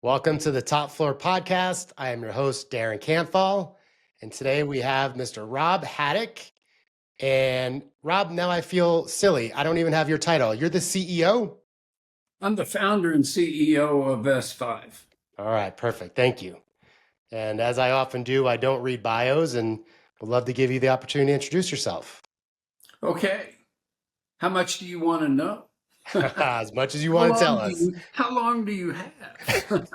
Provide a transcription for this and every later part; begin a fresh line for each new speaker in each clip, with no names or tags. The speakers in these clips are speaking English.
Welcome to the Top Floor Podcast. I am your host, Darren Canthal, and today we have Mr. Rob Haddock. And Rob, now I feel silly. I don't even have your title. You're the CEO?
I'm the founder and CEO of S5.
All right, perfect. Thank you. And as I often do, I don't read bios and would love to give you the opportunity to introduce yourself.
Okay. How much do you want to know?
As much as you want to tell us.
How long do you have?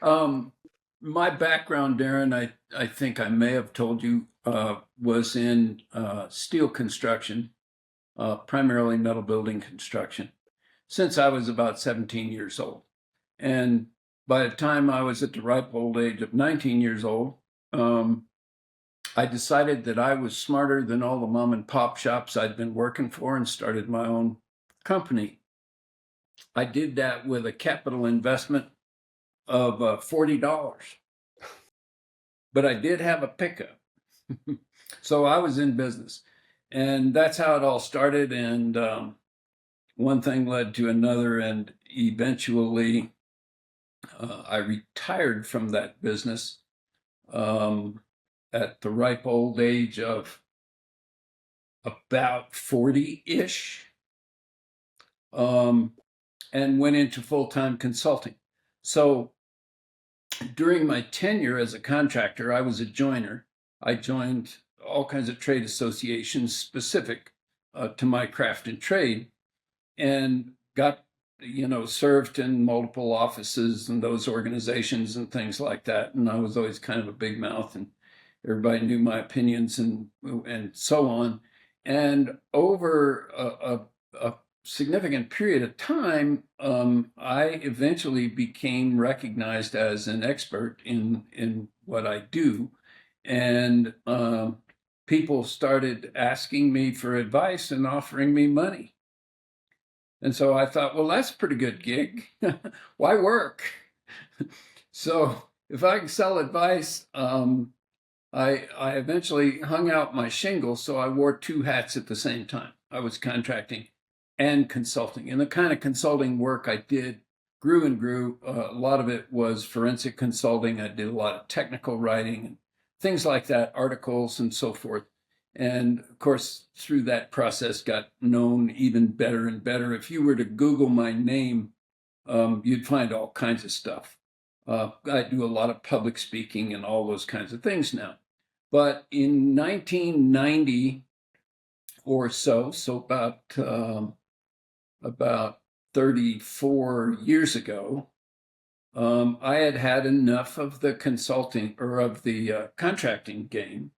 um, my background, Darren, I think I may have told you, was in steel construction, primarily metal building construction, since I was about 17 years old. And by the time I was at the ripe old age of 19 years old, I decided that I was smarter than all the mom and pop shops I'd been working for and started my own company. I did that with a capital investment of $40, but I did have a pickup. So I was in business, and that's how it all started. And one thing led to another, and eventually I retired from that business at the ripe old age of about 40-ish, and went into full-time consulting. So during my tenure as a contractor, I was a joiner. I joined all kinds of trade associations specific to my craft and trade, and got, served in multiple offices and those organizations and things like that. And I was always kind of a big mouth, and everybody knew my opinions and so on. And over a significant period of time, I eventually became recognized as an expert in what I do, and people started asking me for advice and offering me money. And so I thought, well, that's a pretty good gig. Why work? So if I can sell advice, I eventually hung out my shingle, so I wore two hats at the same time. I was contracting and consulting. And the kind of consulting work I did grew and grew. A lot of it was forensic consulting. I did a lot of technical writing and things like that, articles and so forth. And of course, through that process, got known even better and better. If you were to Google my name, you'd find all kinds of stuff. I do a lot of public speaking and all those kinds of things now. But in 1990 or so about 34 years ago, I had had enough of the consulting or of the contracting game,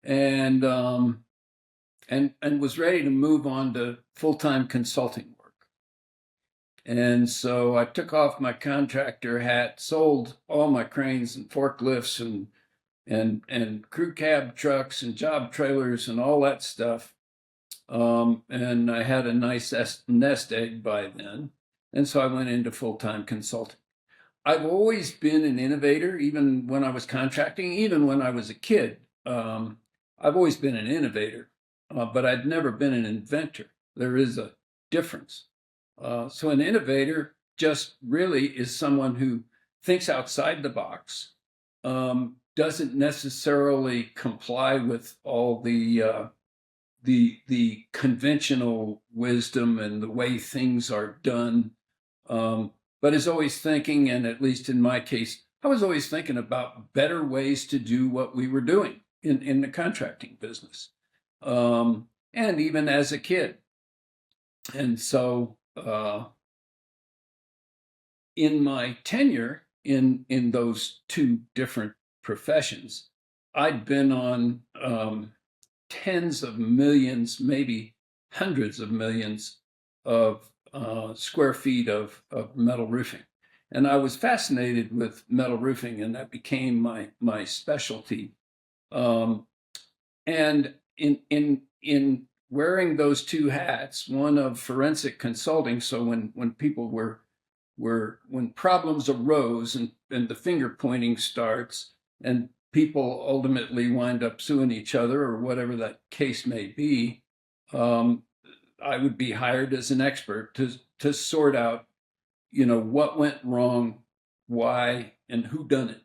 and was ready to move on to full-time consulting work. And so I took off my contractor hat, sold all my cranes and forklifts and crew cab trucks and job trailers and all that stuff. And I had a nice nest egg by then. And so I went into full-time consulting. I've always been an innovator, even when I was contracting, even when I was a kid. I've always been an innovator, but I'd never been an inventor. There is a difference. So an innovator just really is someone who thinks outside the box, doesn't necessarily comply with all the conventional wisdom and the way things are done, but is always thinking, and at least in my case, I was always thinking about better ways to do what we were doing in the contracting business, and even as a kid. And so in my tenure in those two different professions, I'd been on tens of millions, maybe hundreds of millions of square feet of metal roofing. And I was fascinated with metal roofing, and that became my specialty. And in wearing those two hats, one of forensic consulting, so when people when problems arose and the finger pointing starts, and people ultimately wind up suing each other or whatever that case may be, I would be hired as an expert to sort out, what went wrong, why, and who done it.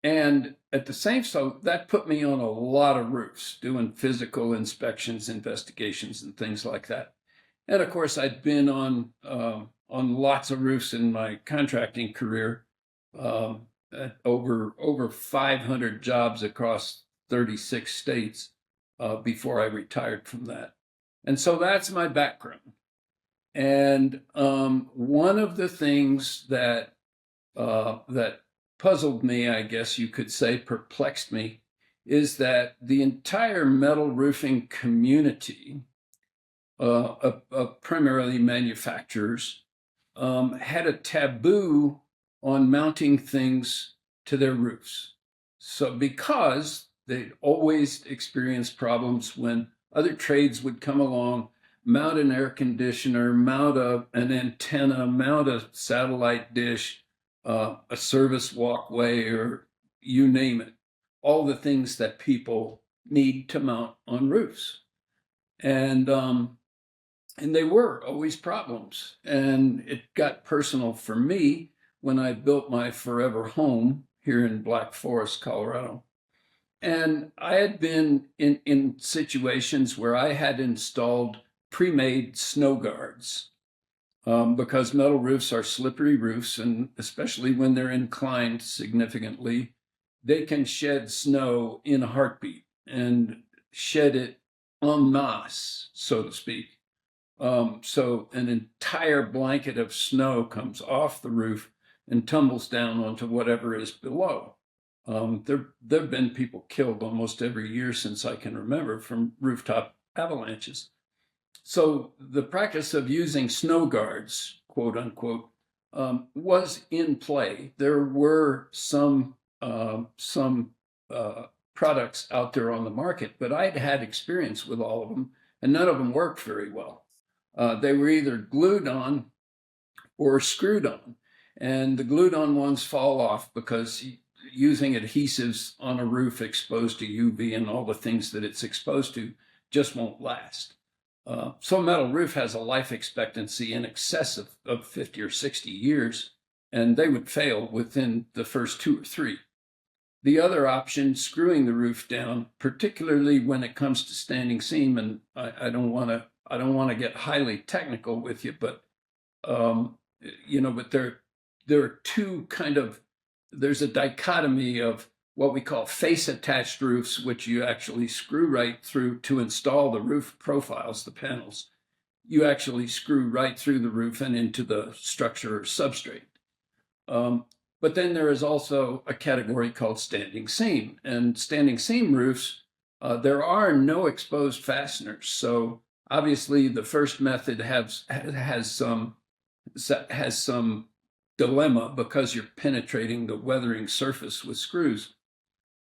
And at the same, so that put me on a lot of roofs doing physical inspections, investigations, and things like that. And of course, I'd been on lots of roofs in my contracting career, at over 500 jobs across 36 states before I retired from that. And so that's my background. And one of the things that puzzled me, I guess you could say, perplexed me, is that the entire metal roofing community, primarily manufacturers, had a taboo on mounting things to their roofs. So because they'd always experienced problems when other trades would come along, mount an air conditioner, mount an antenna, mount a satellite dish, a service walkway, or you name it, all the things that people need to mount on roofs. And they were always problems. And it got personal for me when I built my forever home here in Black Forest, Colorado. And I had been in situations where I had installed pre-made snow guards, because metal roofs are slippery roofs, and especially when they're inclined significantly, they can shed snow in a heartbeat and shed it en masse, so to speak. So an entire blanket of snow comes off the roof and tumbles down onto whatever is below. There have been people killed almost every year since I can remember from rooftop avalanches. So the practice of using snow guards, quote unquote, was in play. There were some products out there on the market, but I'd had experience with all of them, and none of them worked very well. They were either glued on or screwed on, and the glued on ones fall off because using adhesives on a roof exposed to UV and all the things that it's exposed to just won't last. So a metal roof has a life expectancy in excess of 50 or 60 years, and they would fail within the first 2 or 3. The other option, screwing the roof down, particularly when it comes to standing seam, and I don't want to get highly technical with you, but but there are two there's a dichotomy of what we call face-attached roofs, which you actually screw right through to install the roof profiles, the panels. You actually screw right through the roof and into the structure or substrate. But then there is also a category called standing seam. And standing seam roofs, there are no exposed fasteners. So obviously the first method has some dilemma because you're penetrating the weathering surface with screws.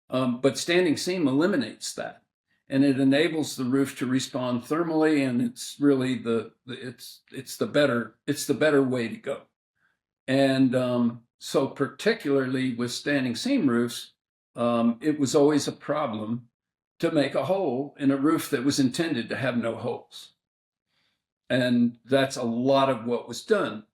But standing seam eliminates that, and it enables the roof to respond thermally, and it's really it's the better way to go. And so particularly with standing seam roofs, it was always a problem to make a hole in a roof that was intended to have no holes. And that's a lot of what was done.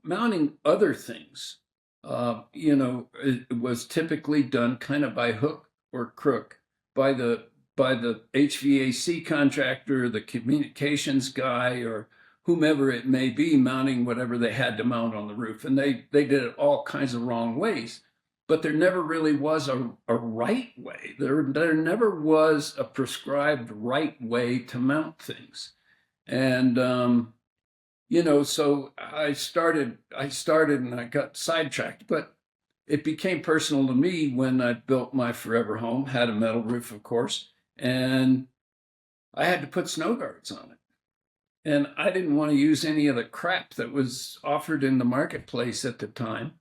Mounting other things, it was typically done kind of by hook or crook by the HVAC contractor, the communications guy, or whomever it may be, mounting whatever they had to mount on the roof. And they did it all kinds of wrong ways. But there never really was a right way. There never was a prescribed right way to mount things. And so I started and I got sidetracked, but it became personal to me when I built my forever home, had a metal roof, of course, and I had to put snow guards on it. And I didn't want to use any of the crap that was offered in the marketplace at the time.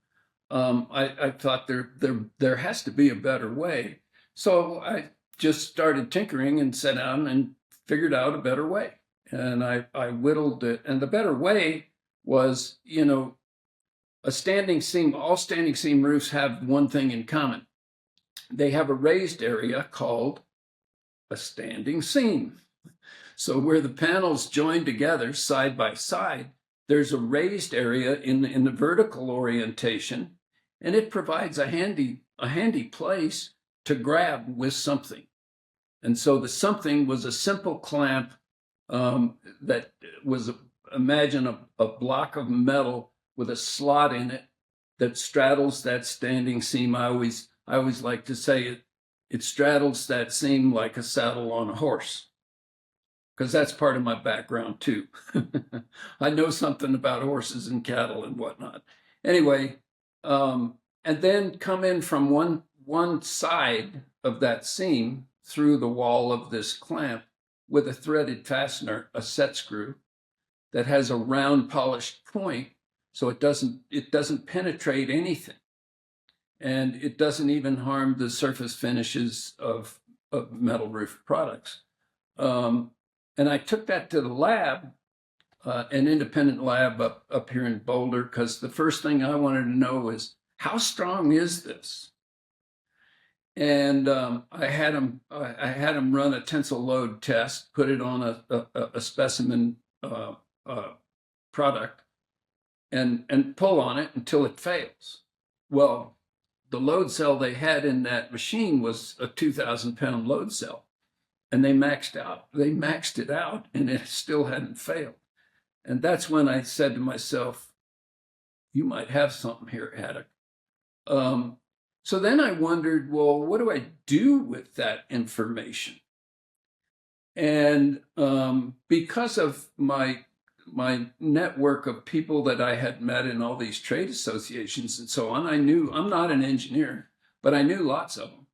I thought there has to be a better way. So I just started tinkering and sat down and figured out a better way. And I whittled it. And the better way was, a standing seam. All standing seam roofs have one thing in common. They have a raised area called a standing seam. So where the panels join together side by side, there's a raised area in the vertical orientation, and it provides a handy place to grab with something. And so the something was a simple clamp that was, imagine a block of metal with a slot in it that straddles that standing seam. I always like to say it straddles that seam like a saddle on a horse, because that's part of my background too. I know something about horses and cattle and whatnot. Anyway, and then come in from one side of that seam through the wall of this clamp with a threaded fastener, a set screw that has a round polished point, so it doesn't penetrate anything, and it doesn't even harm the surface finishes of metal roof products. And I took that to the lab, an independent lab up here in Boulder, because the first thing I wanted to know is, how strong is this? And I had them run a tensile load test, put it on a specimen product, and pull on it until it fails. Well, the load cell they had in that machine was a 2,000-pound load cell, and they maxed it out, and it still hadn't failed. And that's when I said to myself, you might have something here, Haddock. So then I wondered, well, what do I do with that information? And because of my network of people that I had met in all these trade associations and so on, I knew, I'm not an engineer, but I knew lots of them.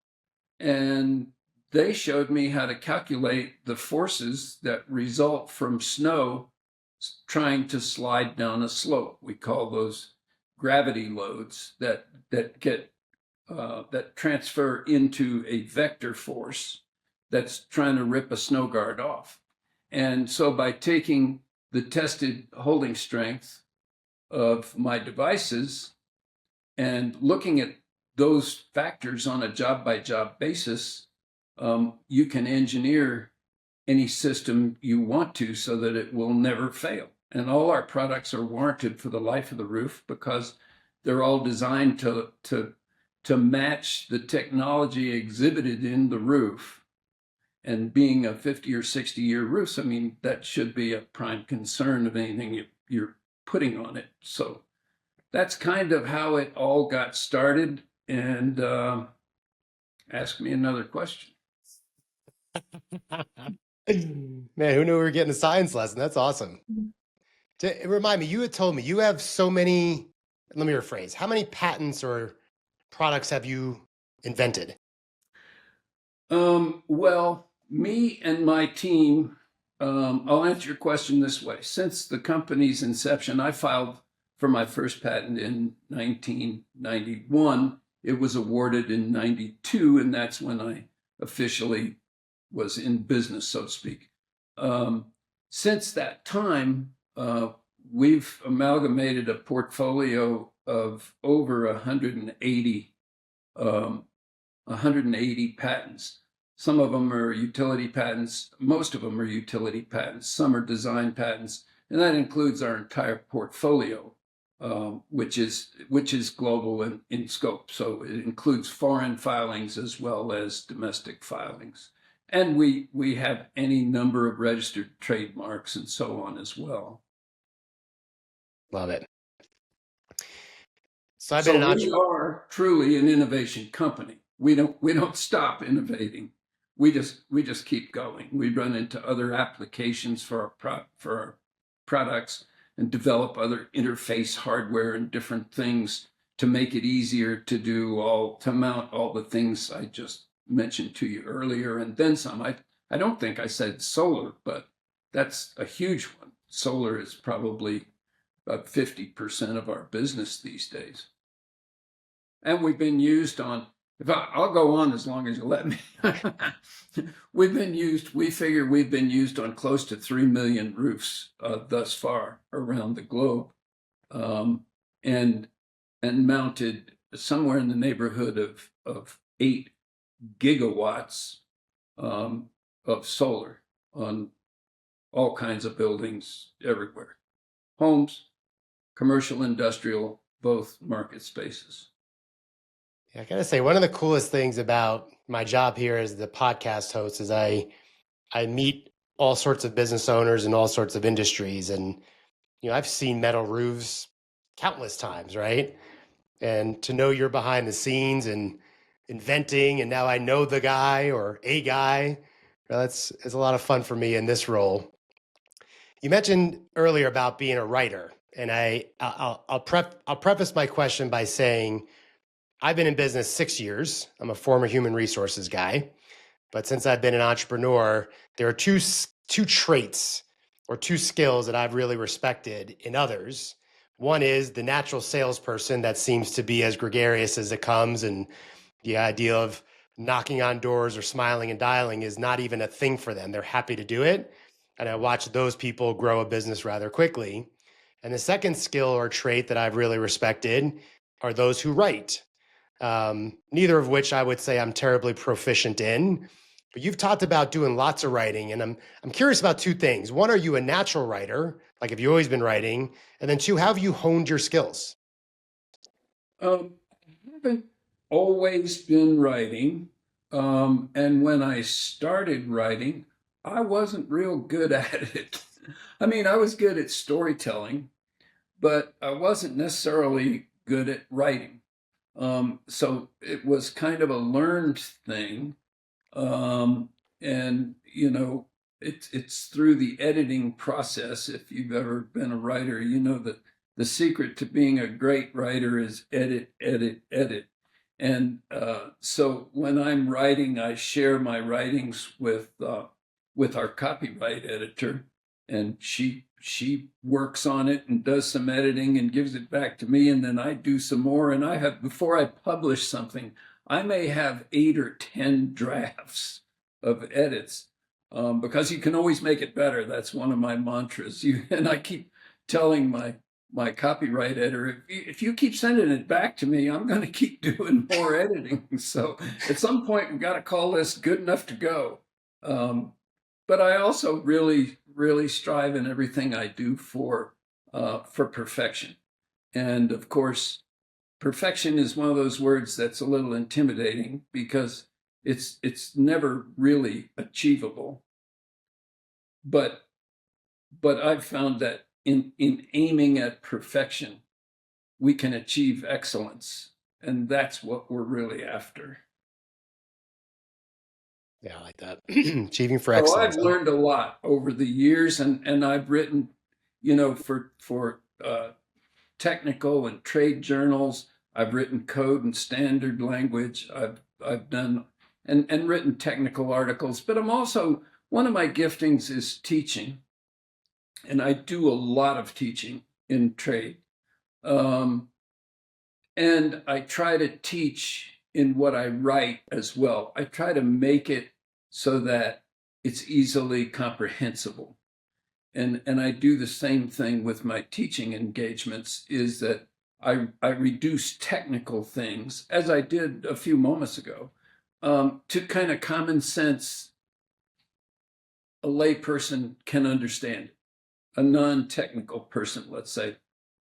And they showed me how to calculate the forces that result from snow trying to slide down a slope. We call those gravity loads that transfer into a vector force that's trying to rip a snow guard off. And so by taking the tested holding strength of my devices and looking at those factors on a job-by-job basis, you can engineer any system you want to so that it will never fail. And all our products are warranted for the life of the roof because they're all designed to match the technology exhibited in the roof. And being a 50 or 60-year roof, I mean, that should be a prime concern of anything you're putting on it. So that's kind of how it all got started. And ask me another question.
Man, who knew we were getting a science lesson? That's awesome. Remind me, you had told me you have so many, let me rephrase, how many patents or products have you invented?
Well, me and my team, I'll answer your question this way. Since the company's inception, I filed for my first patent in 1991. It was awarded in 92, and that's when I officially was in business, so to speak. Since that time, we've amalgamated a portfolio of over 180 patents. Some of them are utility patents. Most of them are utility patents. Some are design patents, and that includes our entire portfolio, which is global in scope. So it includes foreign filings as well as domestic filings. And we have any number of registered trademarks and so on as well.
Love it. So I've been an entrepreneur.
We are truly an innovation company. We don't stop innovating. We just keep going. We run into other applications for our products and develop other interface hardware and different things to make it easier to mount all the things I just mentioned to you earlier, and then some. I don't think I said solar, but that's a huge one. Solar is probably about 50% of our business these days. And we've been used on, I'll go on as long as you let me. We figure we've been used on close to 3 million roofs thus far around the globe, and mounted somewhere in the neighborhood of 8 gigawatts of solar on all kinds of buildings everywhere. Homes, commercial, industrial, both market spaces.
Yeah, I gotta say, one of the coolest things about my job here as the podcast host is I meet all sorts of business owners in all sorts of industries, and I've seen metal roofs countless times, right? And to know you're behind the scenes and inventing, and now I know the guy or a guy, well, that's it's a lot of fun for me in this role. You mentioned earlier about being a writer, and I'll preface my question by saying I've been in business 6 years. I'm a former human resources guy, but since I've been an entrepreneur, there are two traits or two skills that I've really respected in others. One is the natural salesperson that seems to be as gregarious as it comes, and the idea of knocking on doors or smiling and dialing is not even a thing for them. They're happy to do it. And I watch those people grow a business rather quickly. And the second skill or trait that I've really respected are those who write. Neither of which I would say I'm terribly proficient in. But you've talked about doing lots of writing, and I'm curious about two things. One, are you a natural writer? Like, have you always been writing? And then two, how have you honed your skills?
I haven't always been writing. And when I started writing, I wasn't real good at it. I mean, I was good at storytelling, but I wasn't necessarily good at writing. So it was kind of a learned thing. And it's through the editing process. If you've ever been a writer, you know that the secret to being a great writer is edit, edit, edit. And so when I'm writing, I share my writings with our copyright editor, and she works on it and does some editing and gives it back to me, and then I do some more. And I have, before I publish something, I may have 8 or 10 drafts of edits, because you can always make it better. That's one of my mantras. And I keep telling my copyright editor, if you keep sending it back to me, I'm going to keep doing more editing. So at some point, we've got to call this good enough to go. But I also really, really strive in everything I do for perfection. And of course, perfection is one of those words that's a little intimidating because it's never really achievable. But I've found that in aiming at perfection, we can achieve excellence, and that's what we're really after.
Yeah, I like that. Achieving for
So I've
excellence.
learned a lot over the years, and I've written, for technical and trade journals. I've written code and standard language. I've done and written technical articles. But I'm also, one of my giftings is teaching, and I do a lot of teaching in trade. Um, and I try to teach in what I write as well. I try to make it so that it's easily comprehensible. And I do the same thing with my teaching engagements, is that I reduce technical things, as I did a few moments ago, to kind of common sense. A layperson can understand it. A non-technical person, let's say,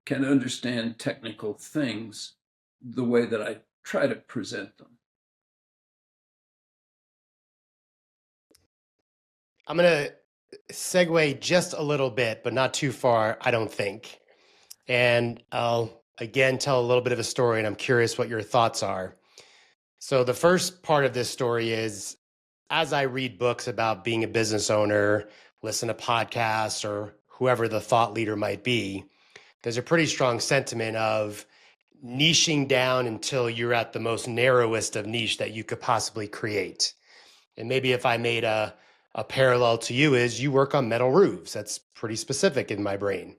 can understand technical things the way that I try to present them.
I'm going to segue just a little bit, but not too far, I don't think. And I'll again tell a little bit of a story, and I'm curious what your thoughts are. So, the first part of this story is, as I read books about being a business owner, listen to podcasts, or whoever the thought leader might be, there's a pretty strong sentiment of niching down until you're at the most narrowest of niche that you could possibly create. And maybe if I made a parallel to you, is you work on metal roofs. That's pretty specific in my brain.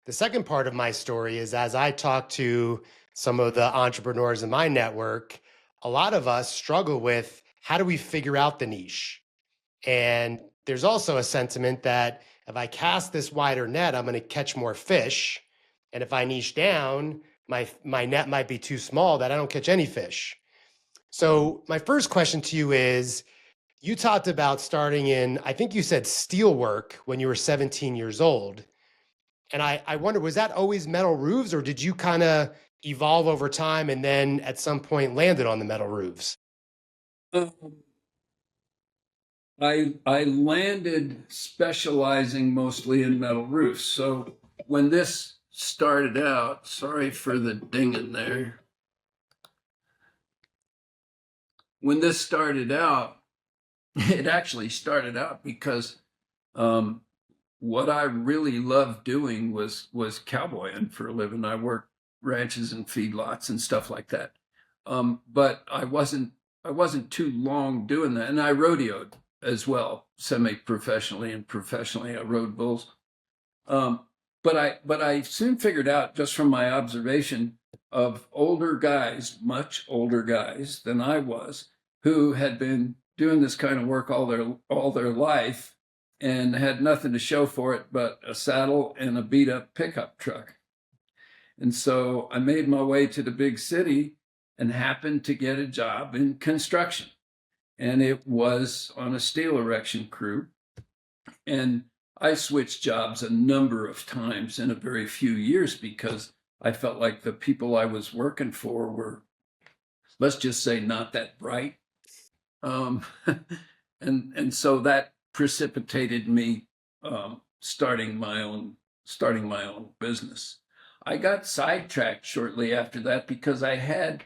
The second part of my story is, as I talk to some of the entrepreneurs in my network, a lot of us struggle with, how do we figure out the niche? And there's also a sentiment that if I cast this wider net, I'm going to catch more fish. And if I niche down, my net might be too small that I don't catch any fish. So my first question to you is, you talked about starting in, I think you said steelwork when you were 17 years old. And I wonder, was that always metal roofs, or did you kind of evolve over time and then at some point landed on the metal roofs?
Um, I landed specializing mostly in metal roofs. So when this started out, sorry for the dinging there. When this started out, it actually started out because um, what I really loved doing was cowboying for a living. I worked ranches and feedlots and stuff like that. But I wasn't too long doing that, and I rodeoed as well, semi-professionally and professionally. I rode bulls. Um, but I soon figured out just from my observation of older guys, much older guys than I was, who had been doing this kind of work all their life and had nothing to show for it but a saddle and a beat up pickup truck. And so I made my way to the big city and happened to get a job in construction. And it was on a steel erection crew. And I switched jobs a number of times in a very few years because I felt like the people I was working for were, let's just say, not that bright. Um, and so that precipitated me starting my own business. I got sidetracked shortly after that because I had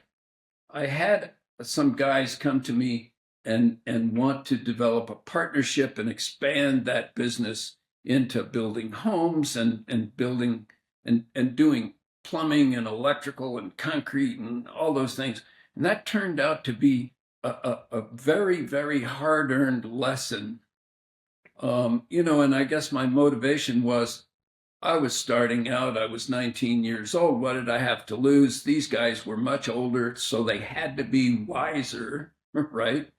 some guys come to me and want to develop a partnership and expand that business into building homes and building and doing plumbing and electrical and concrete and all those things. And that turned out to be a very, very hard earned lesson. And I guess my motivation was I was starting out. I was 19 years old. What did I have to lose? These guys were much older, so they had to be wiser, right?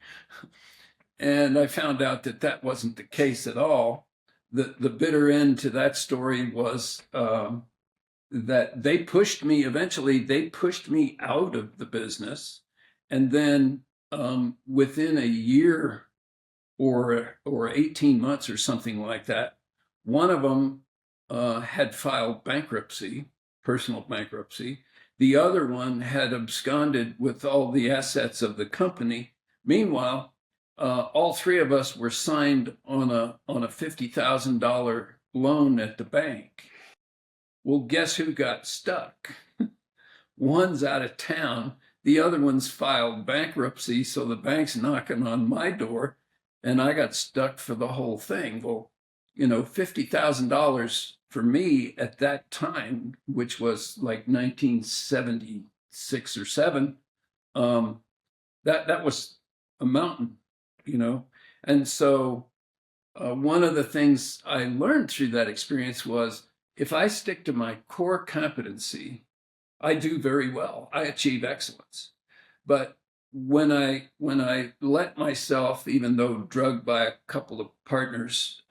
And I found out that that wasn't the case at all. The bitter end to that story was that eventually they pushed me out of the business. And then within a year or 18 months or something like that, one of them had filed bankruptcy, personal bankruptcy. The other one had absconded with all the assets of the company. Meanwhile, all three of us were signed on a $50,000 loan at the bank. Well, guess who got stuck? One's out of town. The other one's filed bankruptcy, so the bank's knocking on my door, and I got stuck for the whole thing. Well, $50,000 for me at that time, which was like 1976 or 7, that was a mountain, you know. And so one of the things I learned through that experience was if I stick to my core competency, I do very well. I achieve excellence. But when I let myself, even though drugged by a couple of partners,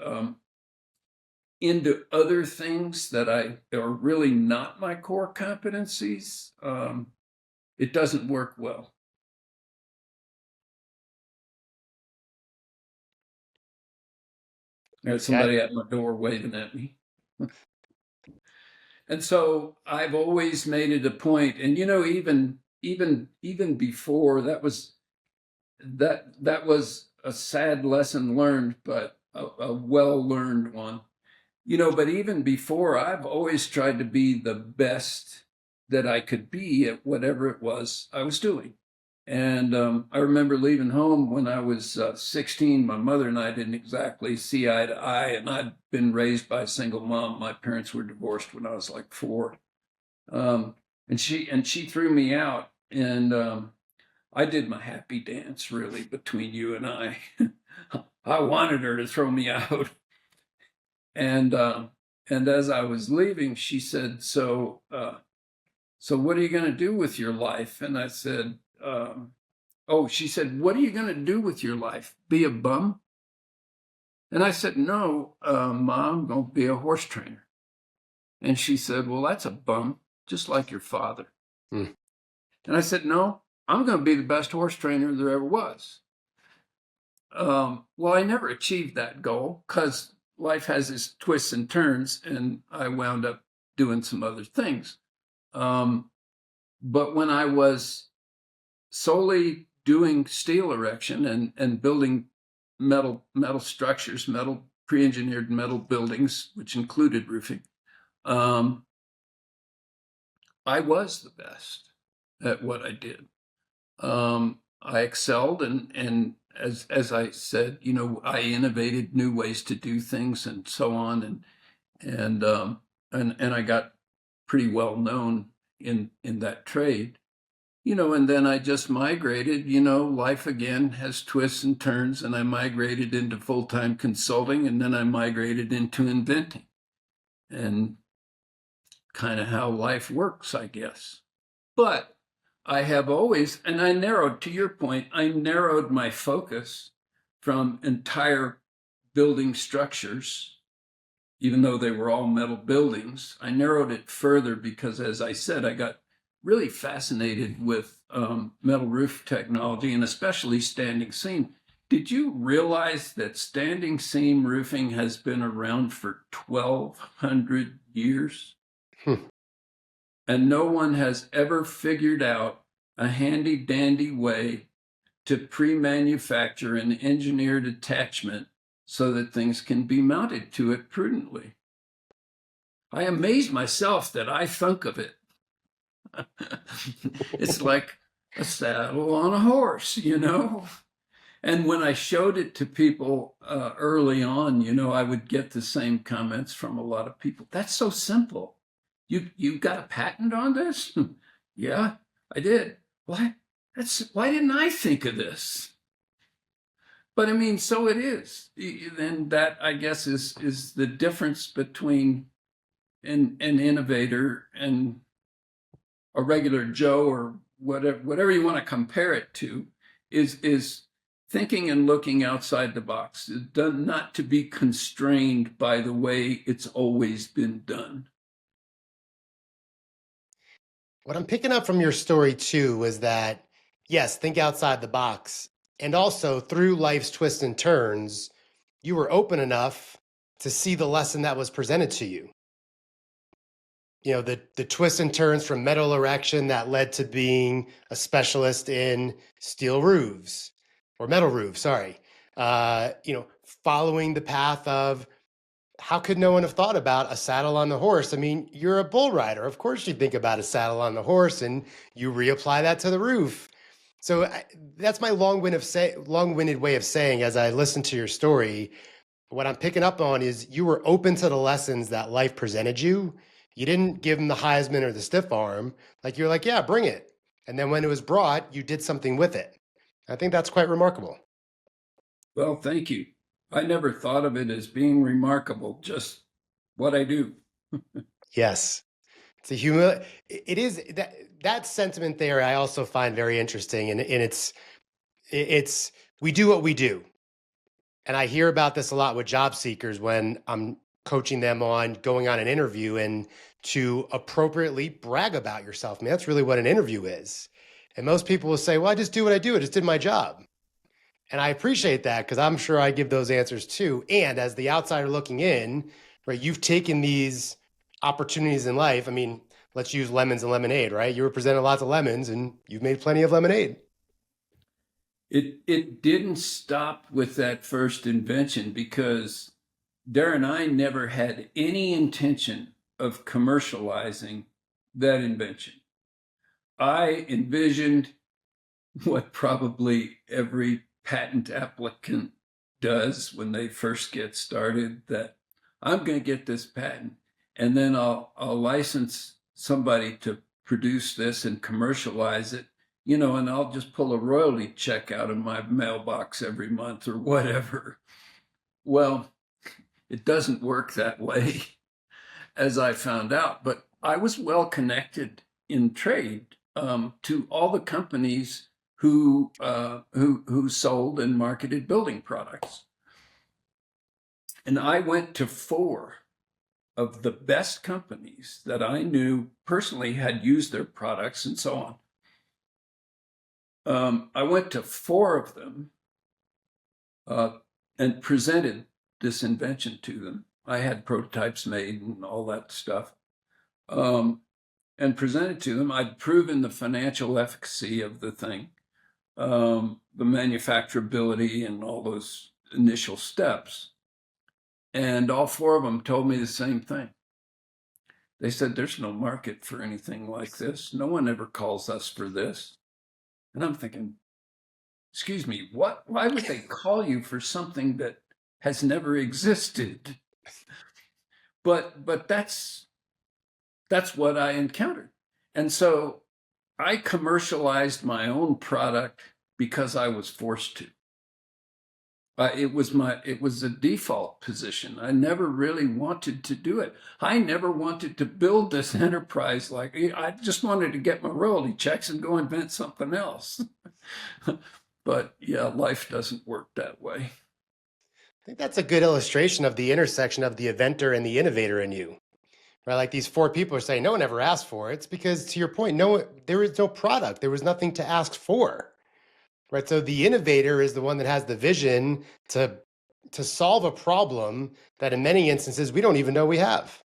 into other things that are really not my core competencies, it doesn't work well. There's somebody at my door waving at me. And so I've always made it a point, and even before that was a sad lesson learned, but a well learned one. But even before, I've always tried to be the best that I could be at whatever it was I was doing. And I remember leaving home when I was 16. My mother and I didn't exactly see eye to eye, and I'd been raised by a single mom. My parents were divorced when I was like 4. And she threw me out, and I did my happy dance, really, between you and I. I wanted her to throw me out. And as I was leaving, she said, "So what are you going to do with your life?" And I said, "Oh," she said, "What are you going to do with your life? Be a bum?" And I said, "No, Mom, I'm going to be a horse trainer." And she said, "Well, that's a bum, just like your father." And I said, "No, I'm going to be the best horse trainer there ever was." Well, I never achieved that goal because life has its twists and turns, and I wound up doing some other things. But when I was solely doing steel erection and building metal structures, metal pre-engineered metal buildings, which included roofing, I was the best at what I did. I excelled, and as I said, I innovated new ways to do things and so on, and I got pretty well known in that trade. And then I just migrated. Life again has twists and turns, and I migrated into full-time consulting, and then I migrated into inventing, and kind of how life works, I guess. But I have always, and I narrowed, to your point, I narrowed my focus from entire building structures, even though they were all metal buildings. I narrowed it further because, as I said, I got really fascinated with metal roof technology, and especially standing seam. Did you realize that standing seam roofing has been around for 1,200 years?
Hmm.
And no one has ever figured out a handy dandy way to pre-manufacture an engineered attachment so that things can be mounted to it prudently. I amaze myself that I think of it. It's like a saddle on a horse, And when I showed it to people early on, I would get the same comments from a lot of people. That's so simple. You got a patent on this? Yeah, I did. Why didn't I think of this? But I mean, so it is. And that, I guess, is the difference between an innovator and a regular Joe, or whatever you want to compare it to, is thinking and looking outside the box, not to be constrained by the way it's always been done.
What I'm picking up from your story too is that, yes, think outside the box. And also through life's twists and turns, you were open enough to see the lesson that was presented to you. The twists and turns from metal erection that led to being a specialist in steel roofs or metal roofs, sorry. Following the path of, how could no one have thought about a saddle on the horse? I mean, you're a bull rider. Of course you think about a saddle on the horse and you reapply that to the roof. So that's my long-winded way of saying, as I listen to your story, what I'm picking up on is you were open to the lessons that life presented you. You didn't give them the Heisman or the stiff arm. Like, you're like, yeah, bring it. And then when it was brought, you did something with it. I think that's quite remarkable.
Well, thank you. I never thought of it as being remarkable, just what I do.
Yes. It's it is that sentiment there. I also find very interesting, and it's we do what we do, and I hear about this a lot with job seekers when I'm coaching them on going on an interview, and to appropriately brag about yourself. I mean, that's really what an interview is. And most people will say, "Well, I just do what I do. I just did my job." And I appreciate that, because I'm sure I give those answers too. And as the outsider looking in, right, you've taken these opportunities in life. I mean, let's use lemons and lemonade, right? You were presented lots of lemons and you've made plenty of lemonade.
It didn't stop with that first invention, because Darren and I never had any intention of commercializing that invention. I envisioned what probably every patent applicant does when they first get started, that I'm going to get this patent, and then I'll license somebody to produce this and commercialize it, and I'll just pull a royalty check out of my mailbox every month or whatever. Well, it doesn't work that way, as I found out. But I was well connected in trade to all the companies who sold and marketed building products. And I went to 4 of the best companies that I knew personally had used their products and so on. I went to 4 of them and presented this invention to them. I had prototypes made and all that stuff, um, and presented to them. I'd proven the financial efficacy of the thing, the manufacturability, and all those initial steps. And all four of them told me the same thing. They said, there's no market for anything like this. No one ever calls us for this. And I'm thinking, excuse me, what? Why would they call you for something that has never existed? But that's what I encountered. And so I commercialized my own product because I was forced to. It was a default position. I never really wanted to do it. I never wanted to build this enterprise. Like, I just wanted to get my royalty checks and go invent something else. But yeah, life doesn't work that way.
I think that's a good illustration of the intersection of the inventor and the innovator in you. Right? Like these four people are saying, no one ever asked for it. It's because, to your point, there was no product. There was nothing to ask for. Right. So the innovator is the one that has the vision to solve a problem that in many instances we don't even know we have.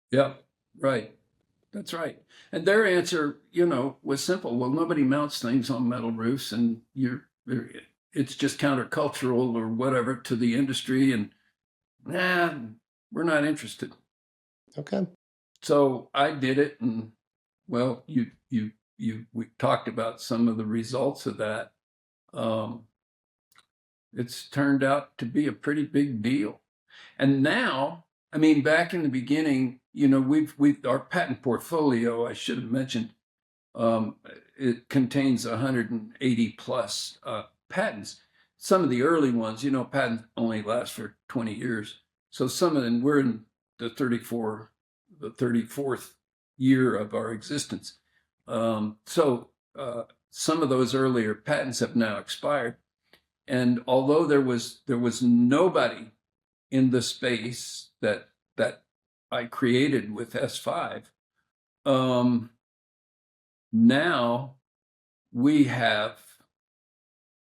Yeah, right. That's right. And their answer, was simple. Well, nobody mounts things on metal roofs, and it's just countercultural or whatever to the industry, and we're not interested.
Okay.
So I did it, and well, we talked about some of the results of that. It's turned out to be a pretty big deal. And now, I mean, back in the beginning, our patent portfolio, I should have mentioned, it contains 180 plus patents. Some of the early ones, patents only last for 20 years. So some of them, we're in the 34th year of our existence. So some of those earlier patents have now expired. And although there was nobody in the space that I created with S5, now we have,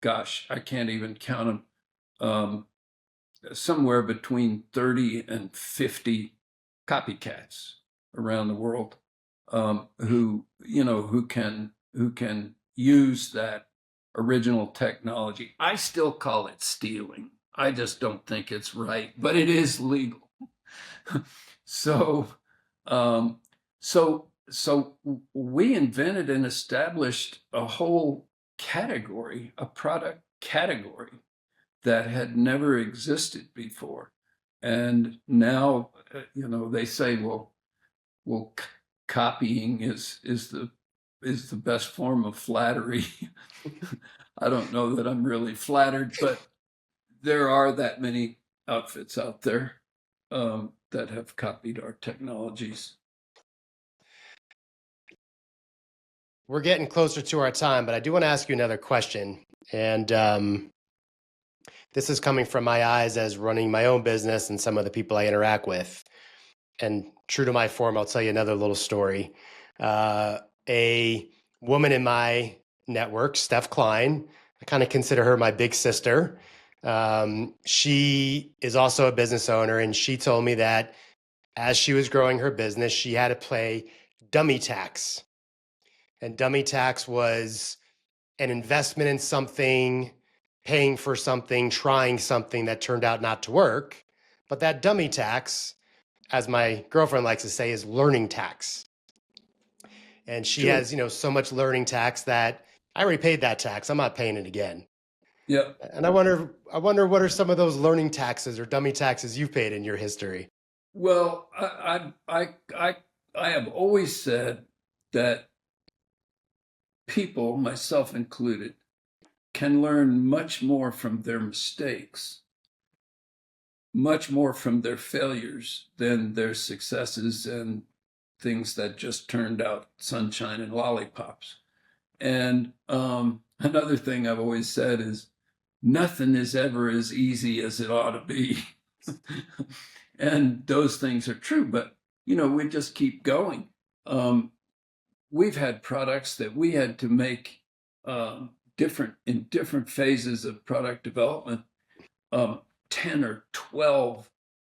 gosh, I can't even count them, somewhere between 30 and 50 copycats around the world, who can use that original technology. I still call it stealing. I just don't think it's right, but it is legal. So we invented and established a whole category, a product category that had never existed before. And now, they say, well, copying is the best form of flattery. I don't know that I'm really flattered, but there are that many outfits out there that have copied our technologies.
We're getting closer to our time, but I do want to ask you another question. And this is coming from my eyes as running my own business and some of the people I interact with. And true to my form, I'll tell you another little story. A woman in my network, Steph Klein, I kind of consider her my big sister. She is also a business owner, and she told me that as she was growing her business, she had to pay dummy tax. And dummy tax was an investment in something, paying for something, trying something that turned out not to work. But that dummy tax, as my girlfriend likes to say, is learning tax. And she has, so much learning tax that I already paid that tax. I'm not paying it again.
Yeah.
And I wonder what are some of those learning taxes or dummy taxes you've paid in your history?
Well, I have always said that people, myself included, can learn much more from their mistakes, much more from their failures than their successes and things that just turned out sunshine and lollipops. And another thing I've always said is nothing is ever as easy as it ought to be. And those things are true, but we just keep going. We've had products that we had to make in different phases of product development 10 or 12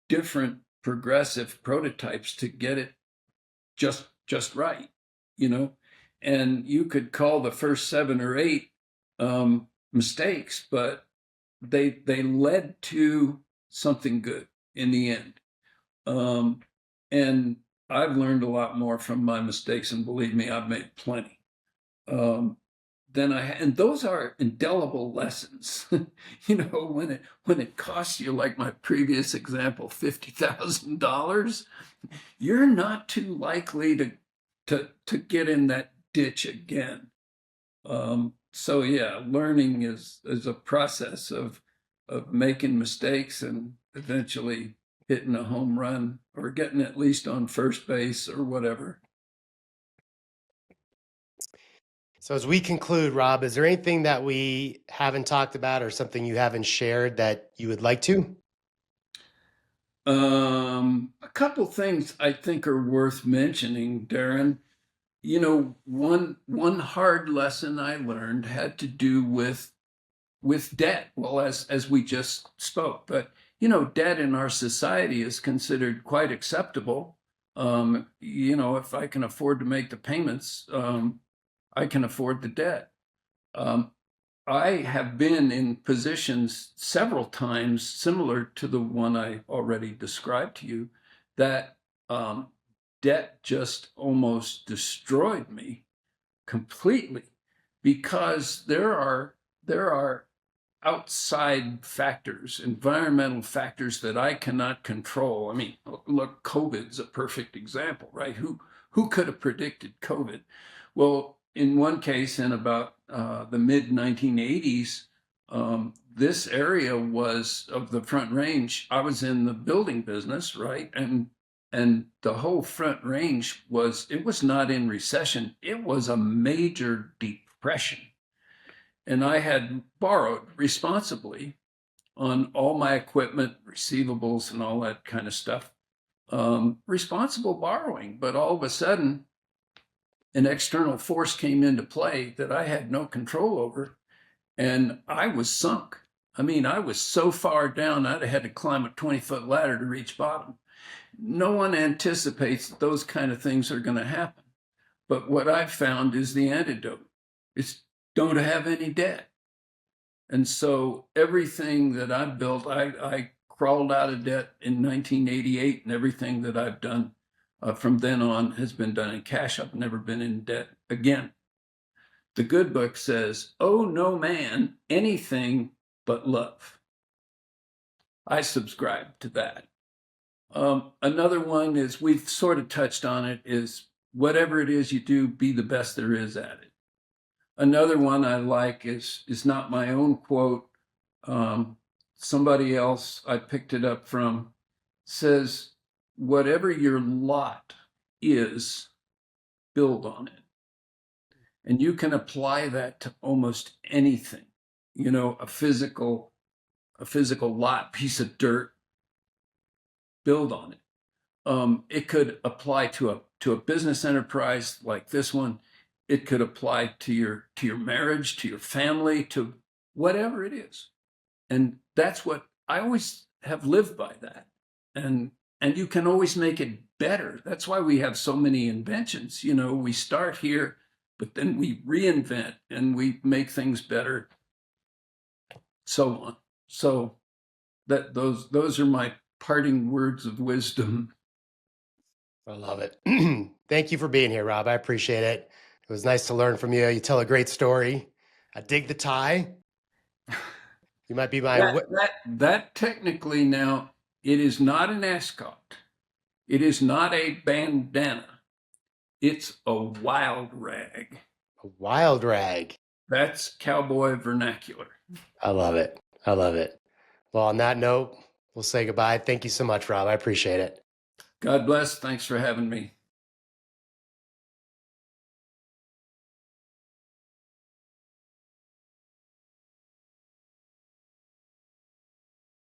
different progressive prototypes to get it just right, you know. And you could call the first 7 or 8 mistakes, but they led to something good in the end. And I've learned a lot more from my mistakes, and believe me, I've made plenty. Um, and those are indelible lessons. When it costs you, like my previous example, $50,000, you're not too likely to get in that ditch again. So yeah, learning is a process of making mistakes and eventually hitting a home run or getting at least on first base or whatever.
So as we conclude, Rob, is there anything that we haven't talked about or something you haven't shared that you would like to?
A couple things I think are worth mentioning, Darren. One hard lesson I learned had to do with debt. Well, as we just spoke, but debt in our society is considered quite acceptable. If I can afford to make the payments, I can afford the debt. I have been in positions several times similar to the one I already described to you, that debt just almost destroyed me completely, because there are outside factors, environmental factors that I cannot control. I mean, look, COVID's a perfect example, right? Who could have predicted COVID? Well, in one case, in about the mid 1980s, this area was of the Front Range. I was in the building business, right? And the whole Front Range was not in recession. It was a major depression. And I had borrowed responsibly on all my equipment, receivables, and all that kind of stuff. Responsible borrowing, but all of a sudden, an external force came into play that I had no control over, and I was sunk. I mean, I was so far down, I'd have had to climb a 20-foot ladder to reach bottom. No one anticipates that those kind of things are going to happen. But what I've found is the antidote. It's don't have any debt. And so everything that I've built, I crawled out of debt in 1988, and everything that I've done from then on has been done in cash. I've never been in debt again. The good book says, "Oh, no man, anything but love." I subscribe to that. Another one is, we've sort of touched on it, is whatever it is you do, be the best there is at it. Another one I like is not my own quote. Somebody else I picked it up from says, "Whatever your lot is, build on it." And you can apply that to almost anything. A physical lot, piece of dirt, build on it. It could apply to a business enterprise like this one. It could apply to your marriage, to your family, to whatever it is. And that's what I always have lived by, that. And you can always make it better. That's why we have so many inventions. We start here, but then we reinvent and we make things better, so on. So those are my parting words of wisdom.
I love it. Thank you for being here, Rob. I appreciate it. It was nice to learn from you. You tell a great story. I dig the tie. You might be my...
That technically, now, it is not an ascot. It is not a bandana. It's a wild rag.
A wild rag.
That's cowboy vernacular.
I love it. I love it. Well, on that note, we'll say goodbye. Thank you so much, Rob. I appreciate it.
God bless. Thanks for having me.